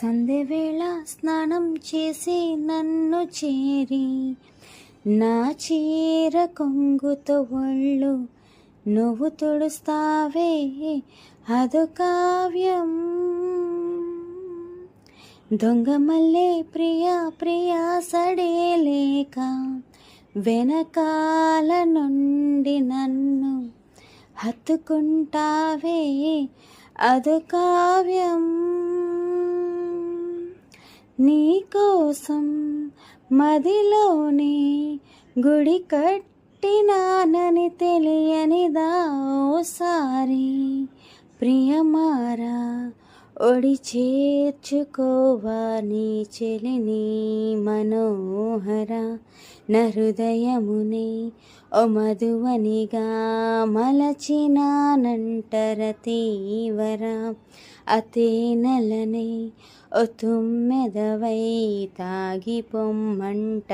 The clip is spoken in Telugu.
సంధ్యవేళ స్నానం చేసి నన్ను చేరి నా చీర కొంగుతో ఒళ్ళు నువ్వు తుడుస్తావే అదు కావ్యం. దొంగమల్లే ప్రియా ప్రియా సడేలేక వెనకాల నుండి నన్ను హత్తుకుంటావే అదు కావ్యం. నీకోసం మదిలోనే గుడి కట్టినానని తెలియనిదా ఓసారి ప్రియమారా ఒడి చేర్చుకోవా నీ చెలిని మనోహర. నా హృదయమునే ఓ మధువనిగా మలచినానంటర తీవర. అతేనెలనే ఓ తుమ్మెదవై తాగి పొమ్మంట.